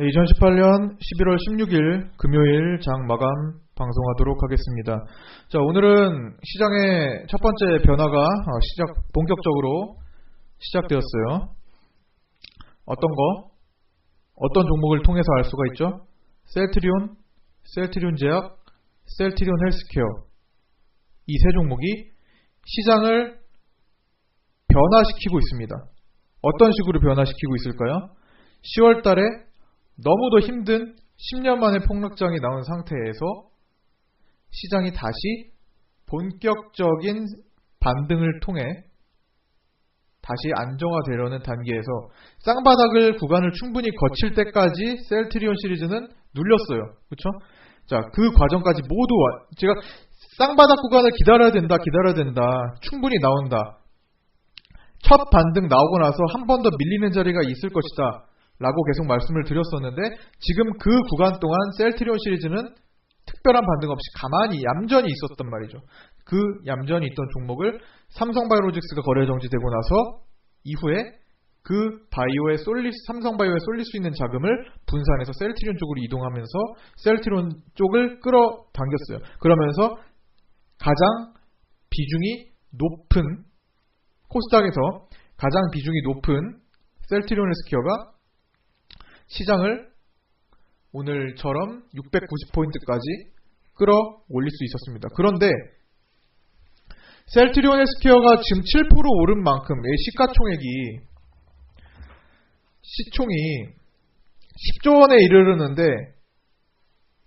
네, 2018년 11월 16일 금요일 장 마감 방송하도록 하겠습니다. 자, 오늘은 시장의 첫 번째 변화가 본격적으로 시작되었어요. 어떤 종목을 통해서 알 수가 있죠? 셀트리온 제약, 셀트리온 헬스케어, 이 세 종목이 시장을 변화시키고 있습니다. 어떤 식으로 변화시키고 있을까요? 10월 달에 너무도 힘든 10년 만에 폭락장이 나온 상태에서 시장이 다시 본격적인 반등을 통해 다시 안정화되려는 단계에서 쌍바닥을 구간을 충분히 거칠 때까지 셀트리온 시리즈는 눌렸어요. 그렇죠? 자, 그 과정까지 모두 제가 쌍바닥 구간을 기다려야 된다. 충분히 나온다. 첫 반등 나오고 나서 한 번 더 밀리는 자리가 있을 것이다 라고 계속 말씀을 드렸었는데, 지금 그 구간 동안 셀트리온 시리즈는 특별한 반등 없이 가만히 얌전히 있었단 말이죠. 그 얌전히 있던 종목을 삼성바이오로직스가 거래 정지되고 나서 이후에 그 삼성바이오에 쏠릴 수 있는 자금을 분산해서 셀트리온 쪽으로 이동하면서 셀트리온 쪽을 끌어당겼어요. 그러면서 가장 비중이 높은, 코스닥에서 가장 비중이 높은 셀트리온 헬스케어가 시장을 오늘처럼 690포인트까지 끌어올릴 수 있었습니다. 그런데 셀트리온 헬스케어가 지금 7% 오른 만큼 시총이 10조 원에 이르르는데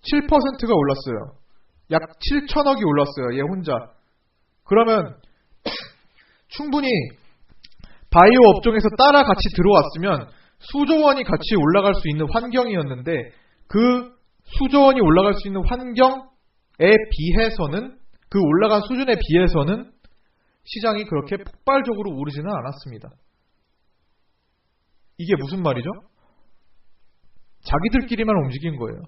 7%가 올랐어요. 약 7천억이 올랐어요. 얘 혼자. 그러면 충분히 바이오 업종에서 따라 같이 들어왔으면 수조 원이 같이 올라갈 수 있는 환경이었는데, 그 수조 원이 올라갈 수 있는 환경에 비해서는, 그 올라간 수준에 비해서는 시장이 그렇게 폭발적으로 오르지는 않았습니다. 이게 무슨 말이죠? 자기들끼리만 움직인 거예요.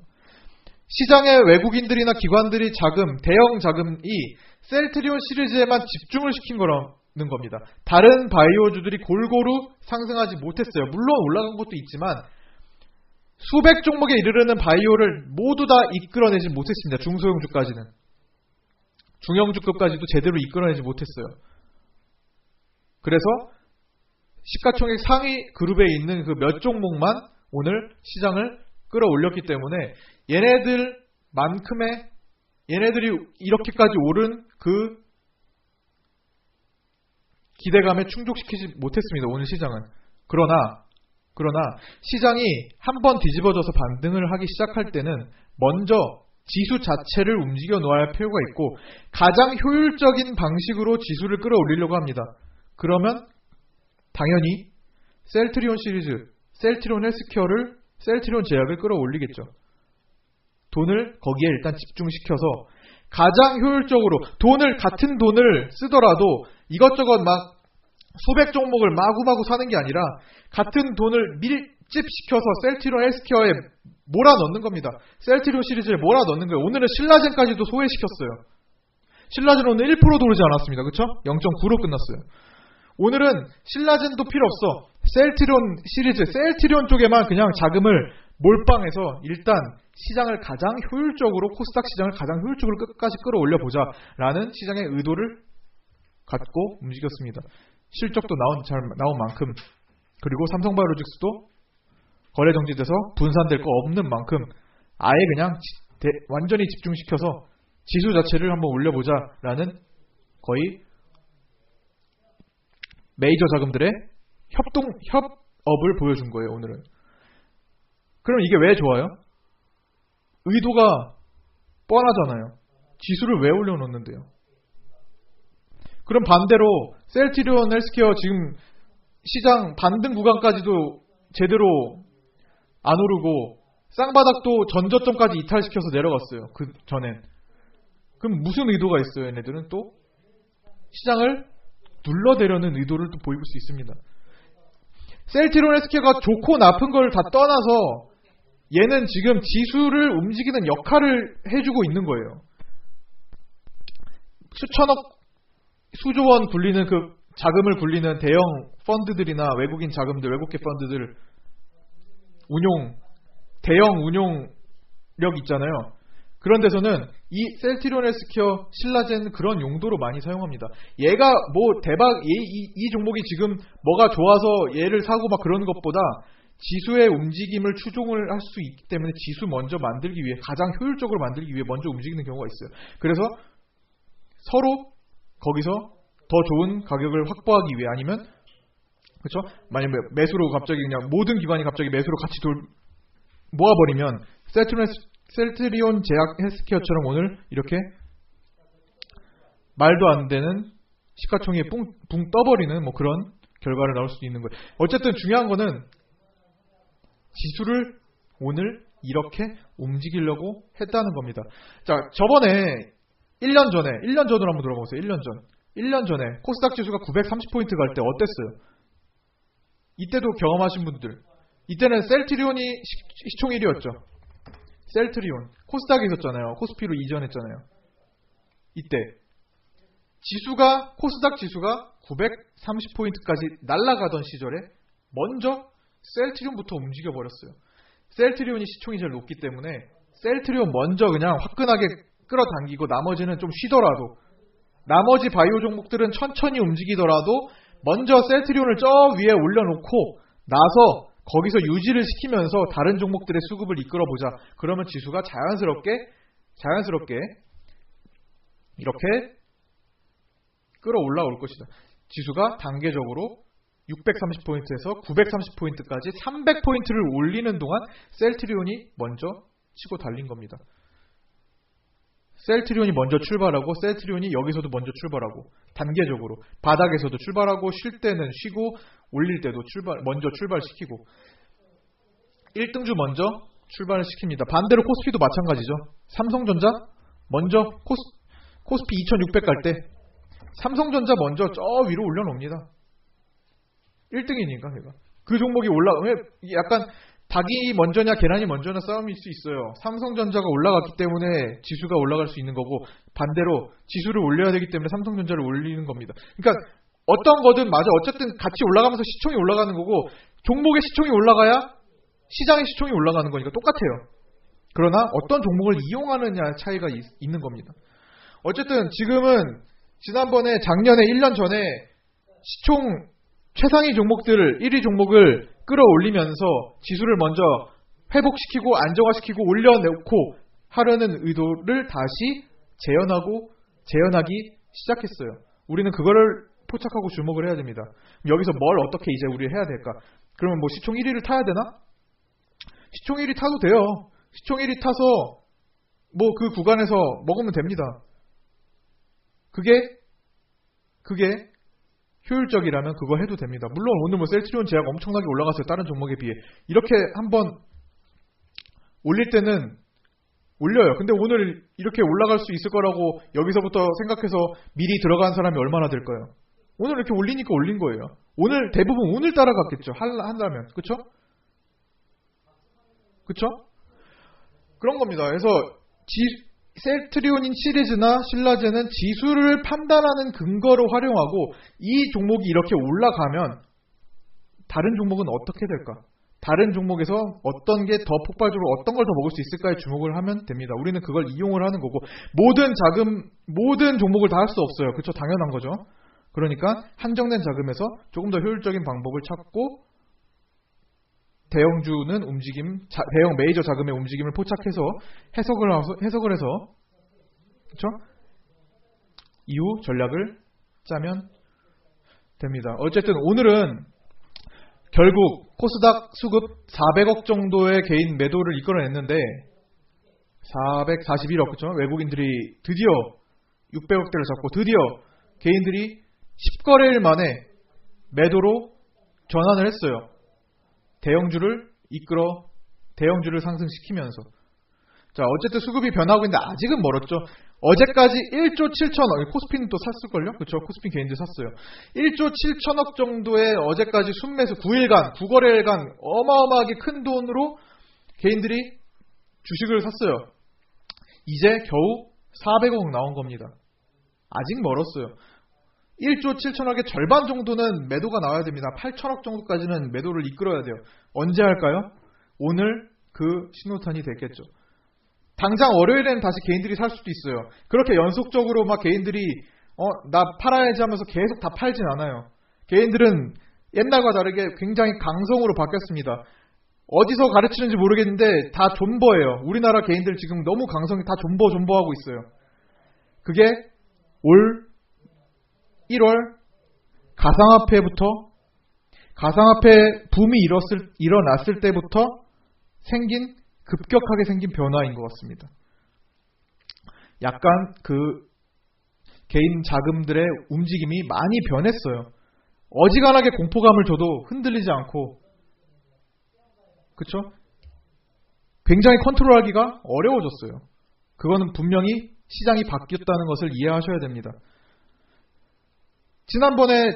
시장의 외국인들이나 기관들이 대형 자금이 셀트리온 시리즈에만 집중을 시킨 거라는 겁니다. 다른 바이오주들이 골고루 상승하지 못했어요. 물론 올라간 것도 있지만 수백 종목에 이르르는 바이오를 모두 다 이끌어내지 못했습니다. 중소형주까지는. 중형주급까지도 제대로 이끌어내지 못했어요. 그래서 시가총액 상위 그룹에 있는 그 몇 종목만 오늘 시장을 끌어올렸기 때문에 얘네들이 이렇게까지 오른 그 기대감에 충족시키지 못했습니다. 오늘 시장은. 그러나 시장이 한번 뒤집어져서 반등을 하기 시작할 때는 먼저 지수 자체를 움직여 놓아야 할 필요가 있고, 가장 효율적인 방식으로 지수를 끌어올리려고 합니다. 그러면 당연히 셀트리온 시리즈, 셀트리온 헬스케어를, 셀트리온 제약을 끌어올리겠죠. 돈을 거기에 일단 집중시켜서 가장 효율적으로 같은 돈을 쓰더라도 이것저것 막 수백 종목을 마구마구 사는 게 아니라 같은 돈을 밀집시켜서 셀트리온 헬스케어에 몰아넣는 겁니다. 셀트리온 시리즈에 몰아넣는 거예요. 오늘은 신라젠까지도 소외시켰어요. 신라젠 오늘 1%도 오르지 않았습니다. 그렇죠? 0.9로 끝났어요. 오늘은 신라젠도 필요 없어. 셀트리온 시리즈, 셀트리온 쪽에만 그냥 자금을 몰빵해서 일단 시장을 가장 효율적으로, 코스닥 시장을 가장 효율적으로 끝까지 끌어올려보자 라는 시장의 의도를 갖고 움직였습니다. 실적도 나온 만큼, 그리고 삼성바이오로직스도 거래 정지돼서 분산될 거 없는 만큼 아예 그냥 완전히 집중시켜서 지수 자체를 한번 올려보자 라는 거의 메이저 자금들의 협업을 보여준 거예요. 오늘은. 그럼 이게 왜 좋아요? 의도가 뻔하잖아요. 지수를 왜 올려놓는데요? 그럼 반대로 셀트리온 헬스케어 지금 시장 반등 구간까지도 제대로 안 오르고 쌍바닥도 전저점까지 이탈시켜서 내려갔어요. 그 전엔. 그럼 무슨 의도가 있어요? 얘네들은 또 시장을 눌러대려는 의도를 또 보일 수 있습니다. 셀트리온 헬스케어가 좋고 나쁜 걸 다 떠나서 얘는 지금 지수를 움직이는 역할을 해주고 있는 거예요. 수천억, 수조원 굴리는 그 자금을 굴리는 대형 펀드들이나 외국인 자금들, 외국계 펀드들 운용 대형 운용력 있잖아요. 그런 데서는 이 셀트리온 헬스케어, 신라젠 그런 용도로 많이 사용합니다. 얘가 뭐 대박, 이 종목이 지금 뭐가 좋아서 얘를 사고 막 그러는 것보다 지수의 움직임을 추종을 할 수 있기 때문에 지수 먼저 만들기 위해, 가장 효율적으로 만들기 위해 먼저 움직이는 경우가 있어요. 그래서 서로 거기서 더 좋은 가격을 확보하기 위해, 아니면 그렇죠? 만약에 매수로 갑자기 그냥 모든 기관이 갑자기 매수로 같이 모아버리면 셀트리온 제약 헬스케어처럼 오늘 이렇게 말도 안 되는 시가총액이 붕 떠버리는 뭐 그런 결과를 나올 수도 있는 거예요. 어쨌든 중요한 거는 지수를 오늘 이렇게 움직이려고 했다는 겁니다. 자, 저번에 1년 전으로 한번 돌아보세요. 1년 전에 코스닥 지수가 930포인트 갈 때 어땠어요? 이때도 경험하신 분들, 이때는 셀트리온이 시총 1위였죠. 셀트리온, 코스닥에 있었잖아요. 코스피로 이전했잖아요. 이때 코스닥 지수가 930포인트까지 날아가던 시절에 먼저 셀트리온부터 움직여버렸어요. 셀트리온이 시총이 제일 높기 때문에 셀트리온 먼저 그냥 화끈하게 끌어당기고, 나머지는 좀 쉬더라도, 나머지 바이오 종목들은 천천히 움직이더라도 먼저 셀트리온을 저 위에 올려놓고 나서 거기서 유지를 시키면서 다른 종목들의 수급을 이끌어보자. 그러면 지수가 자연스럽게 이렇게 끌어올라올 것이다. 지수가 단계적으로 630포인트에서 930포인트까지 300포인트를 올리는 동안 셀트리온이 먼저 치고 달린 겁니다. 셀트리온이 먼저 출발하고, 셀트리온이 여기서도 먼저 출발하고, 단계적으로 바닥에서도 출발하고, 쉴 때는 쉬고, 올릴 때도 먼저 출발시키고, 1등주 먼저 출발을 시킵니다. 반대로 코스피도 마찬가지죠. 삼성전자 먼저 코스피 2600 갈 때 삼성전자 먼저 저 위로 올려놓습니다. 1등이니까 얘가. 그 종목이 약간 닭이 먼저냐 계란이 먼저냐 싸움일 수 있어요. 삼성전자가 올라갔기 때문에 지수가 올라갈 수 있는 거고, 반대로 지수를 올려야 되기 때문에 삼성전자를 올리는 겁니다. 그러니까 어떤 거든 맞아. 어쨌든 같이 올라가면서 시총이 올라가는 거고, 종목의 시총이 올라가야 시장의 시총이 올라가는 거니까 똑같아요. 그러나 어떤 종목을 이용하느냐 차이가 있는 겁니다. 어쨌든 지금은 지난번에 작년에 1년 전에 시총 최상위 종목들 1위 종목을 끌어올리면서 지수를 먼저 회복시키고 안정화시키고 올려놓고 하려는 의도를 다시 재현하기 시작했어요. 우리는 그거를 포착하고 주목을 해야 됩니다. 여기서 뭘 어떻게 이제 우리 해야 될까? 그러면 뭐 시총 1위를 타야 되나? 시총 1위 타도 돼요. 시총 1위 타서 뭐 그 구간에서 먹으면 됩니다. 그게 효율적이라면 그거 해도 됩니다. 물론 오늘 뭐 셀트리온 제약 엄청나게 올라갔어요. 다른 종목에 비해. 이렇게 한번 올릴 때는 올려요. 근데 오늘 이렇게 올라갈 수 있을 거라고 여기서부터 생각해서 미리 들어간 사람이 얼마나 될까요? 오늘 이렇게 올리니까 올린 거예요. 오늘 대부분 오늘 따라갔겠죠. 한다면. 그쵸? 그런 겁니다. 그래서 셀트리온인 시리즈나 신라젠은 지수를 판단하는 근거로 활용하고, 이 종목이 이렇게 올라가면 다른 종목은 어떻게 될까? 다른 종목에서 어떤 게 더 폭발적으로 어떤 걸 더 먹을 수 있을까에 주목을 하면 됩니다. 우리는 그걸 이용을 하는 거고, 모든 종목을 다 할 수 없어요. 그렇죠? 당연한 거죠. 그러니까 한정된 자금에서 조금 더 효율적인 방법을 찾고, 대형 메이저 자금의 움직임을 포착해서 해석을 해서, 그렇죠? 이후 전략을 짜면 됩니다. 어쨌든 오늘은 결국 코스닥 수급 400억 정도의 개인 매도를 이끌어냈는데, 441억, 그렇죠? 외국인들이 드디어 600억대를 잡고, 드디어 개인들이 10거래일 만에 매도로 전환을 했어요. 대형주를 상승시키면서. 자, 어쨌든 수급이 변하고 있는데 아직은 멀었죠. 어제까지 1조 7천억, 코스피는 또 샀을걸요? 그쵸? 코스피 개인들 샀어요. 1조 7천억 정도의 어제까지 순매수 9거래일간 어마어마하게 큰 돈으로 개인들이 주식을 샀어요. 이제 겨우 400억 나온 겁니다. 아직 멀었어요. 1조 7천억의 절반 정도는 매도가 나와야 됩니다. 8천억 정도까지는 매도를 이끌어야 돼요. 언제 할까요? 오늘 그 신호탄이 됐겠죠. 당장 월요일에는 다시 개인들이 살 수도 있어요. 그렇게 연속적으로 막 개인들이 나 팔아야지 하면서 계속 다 팔진 않아요. 개인들은 옛날과 다르게 굉장히 강성으로 바뀌었습니다. 어디서 가르치는지 모르겠는데 다 존버예요. 우리나라 개인들 지금 너무 강성이 다 존버하고 있어요. 그게 올 1월 가상화폐 붐이 일어났을 때부터 급격하게 생긴 변화인 것 같습니다. 약간 그 개인 자금들의 움직임이 많이 변했어요. 어지간하게 공포감을 줘도 흔들리지 않고, 그쵸? 굉장히 컨트롤하기가 어려워졌어요. 그거는 분명히 시장이 바뀌었다는 것을 이해하셔야 됩니다.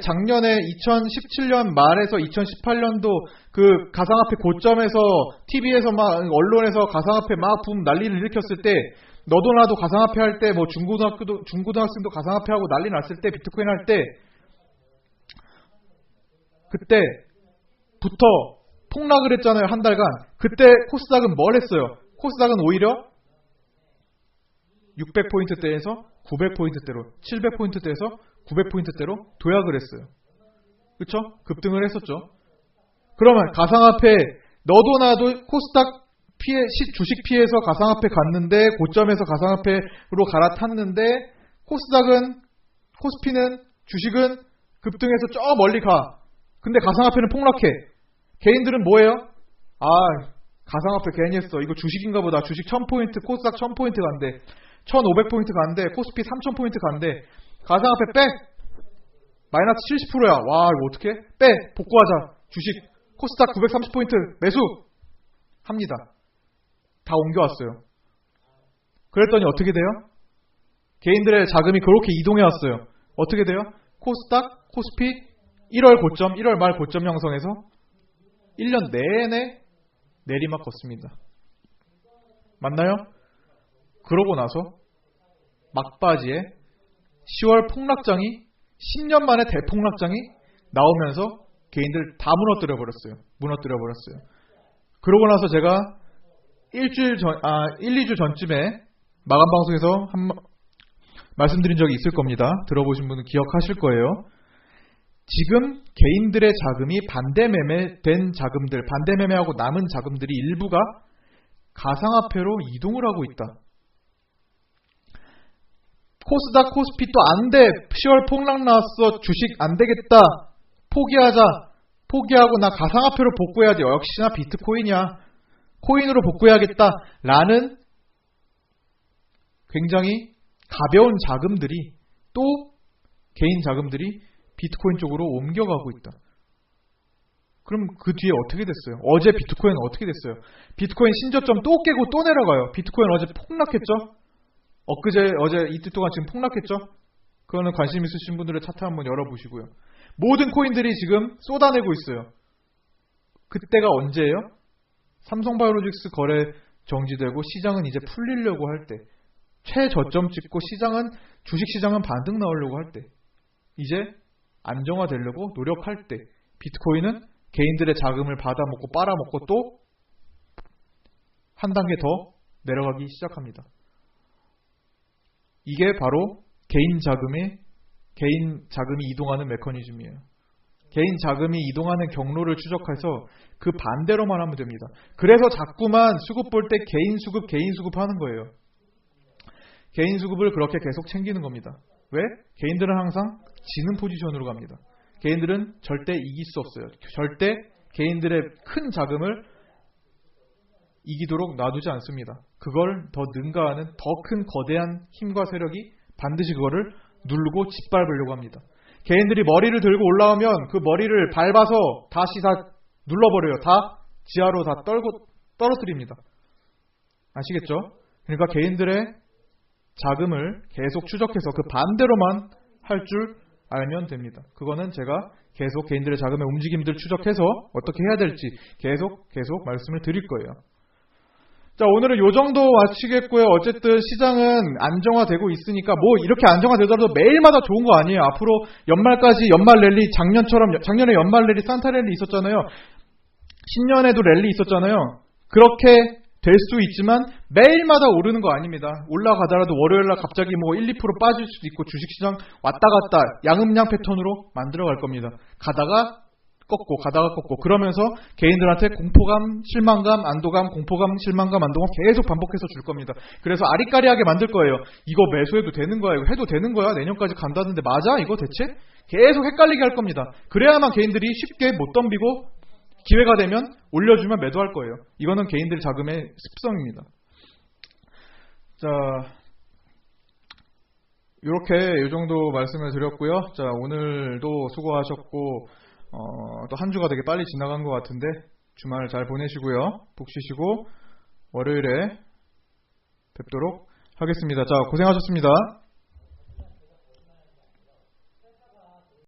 작년에 2017년 말에서 2018년도 그 가상화폐 고점에서 TV에서 막 언론에서 가상화폐 막 붐 난리를 일으켰을 때, 너도 나도 가상화폐 할 때, 뭐 중고등학생도 가상화폐 하고 난리 났을 때, 비트코인 할 때, 그때부터 폭락을 했잖아요. 한 달간. 그때 코스닥은 뭘 했어요? 코스닥은 오히려 600포인트대에서 900포인트대로, 700포인트대에서 900포인트대로 도약을 했어요. 그쵸? 급등을 했었죠. 그러면 가상화폐, 너도 나도 코스닥 주식 피해서 가상화폐 갔는데, 고점에서 가상화폐로 갈아탔는데, 코스피는, 주식은 급등해서 저 멀리 가. 근데 가상화폐는 폭락해. 개인들은 뭐예요? 가상화폐 괜히 했어. 이거 주식인가 보다. 주식 1000포인트, 코스닥 1000포인트 간대. 1500포인트 간대. 코스피 3000포인트 간대. 가상화폐 빼! 마이너스 70%야. 와, 이거 어떡해? 빼! 복구하자. 주식, 코스닥 930포인트 매수! 합니다. 다 옮겨왔어요. 그랬더니 어떻게 돼요? 개인들의 자금이 그렇게 이동해왔어요. 어떻게 돼요? 코스닥, 코스피 1월 말 고점 형성해서 1년 내내 내리막 걷습니다. 맞나요? 그러고 나서 막바지에 10월 폭락장이 10년 만에 대폭락장이 나오면서 개인들 다 무너뜨려 버렸어요. 그러고 나서 제가 1-2주 전쯤에 마감 방송에서 말씀드린 적이 있을 겁니다. 들어보신 분은 기억하실 거예요. 지금 개인들의 자금이 반대매매된 자금들, 반대매매하고 남은 자금들이 일부가 가상화폐로 이동을 하고 있다. 코스닥, 코스피 또 안 돼. 10월 폭락 나왔어. 주식 안 되겠다. 포기하자. 포기하고 나 가상화폐로 복구해야 돼. 역시나 비트코인이야. 코인으로 복구해야겠다. 라는 굉장히 가벼운 자금들이, 또 개인 자금들이 비트코인 쪽으로 옮겨가고 있다. 그럼 그 뒤에 어떻게 됐어요? 어제 비트코인은 어떻게 됐어요? 비트코인 신저점 또 깨고 또 내려가요. 비트코인 어제 폭락했죠? 어제 이틀 동안 지금 폭락했죠? 그거는 관심 있으신 분들의 차트 한번 열어보시고요. 모든 코인들이 지금 쏟아내고 있어요. 그때가 언제예요? 삼성바이오로직스 거래 정지되고 시장은 이제 풀리려고 할 때, 최저점 찍고 주식시장은 반등 나오려고 할 때, 이제 안정화되려고 노력할 때, 비트코인은 개인들의 자금을 받아먹고 빨아먹고 또 한 단계 더 내려가기 시작합니다. 이게 바로 개인 자금이 이동하는 메커니즘이에요. 개인 자금이 이동하는 경로를 추적해서 그 반대로만 하면 됩니다. 그래서 자꾸만 수급 볼 때 개인 수급 하는 거예요. 개인 수급을 그렇게 계속 챙기는 겁니다. 왜? 개인들은 항상 지는 포지션으로 갑니다. 개인들은 절대 이길 수 없어요. 절대 개인들의 큰 자금을 이기도록 놔두지 않습니다. 그걸 더 능가하는 더 큰 거대한 힘과 세력이 반드시 그거를 누르고 짓밟으려고 합니다. 개인들이 머리를 들고 올라오면 그 머리를 밟아서 다시 다 눌러버려요. 다 지하로 다 떨어뜨립니다. 아시겠죠? 그러니까 개인들의 자금을 계속 추적해서 그 반대로만 할 줄 알면 됩니다. 그거는 제가 계속 개인들의 자금의 움직임들 추적해서 어떻게 해야 될지 계속 말씀을 드릴 거예요. 자, 오늘은 요 정도 마치겠고요. 어쨌든 시장은 안정화되고 있으니까 뭐 이렇게 안정화되더라도 매일마다 좋은 거 아니에요. 앞으로 연말까지 연말 랠리, 작년에 연말 랠리 산타 랠리 있었잖아요. 신년에도 랠리 있었잖아요. 그렇게 될 수 있지만 매일마다 오르는 거 아닙니다. 올라가더라도 월요일날 갑자기 뭐 1, 2% 빠질 수도 있고 주식시장 왔다 갔다 양음양 패턴으로 만들어갈 겁니다. 가다가 꺾고 그러면서 개인들한테 공포감, 실망감, 안도감, 공포감, 실망감, 안도감 계속 반복해서 줄 겁니다. 그래서 아리까리하게 만들 거예요. 이거 매수해도 되는 거야? 이거 해도 되는 거야? 내년까지 간다는데 맞아? 이거 대체? 계속 헷갈리게 할 겁니다. 그래야만 개인들이 쉽게 못 덤비고 기회가 되면 올려주면 매도할 거예요. 이거는 개인들 자금의 습성입니다. 자, 이렇게 이 정도 말씀을 드렸고요. 자, 오늘도 수고하셨고 또 한 주가 되게 빨리 지나간 것 같은데 주말 잘 보내시고요. 푹 쉬시고 월요일에 뵙도록 하겠습니다. 자, 고생하셨습니다.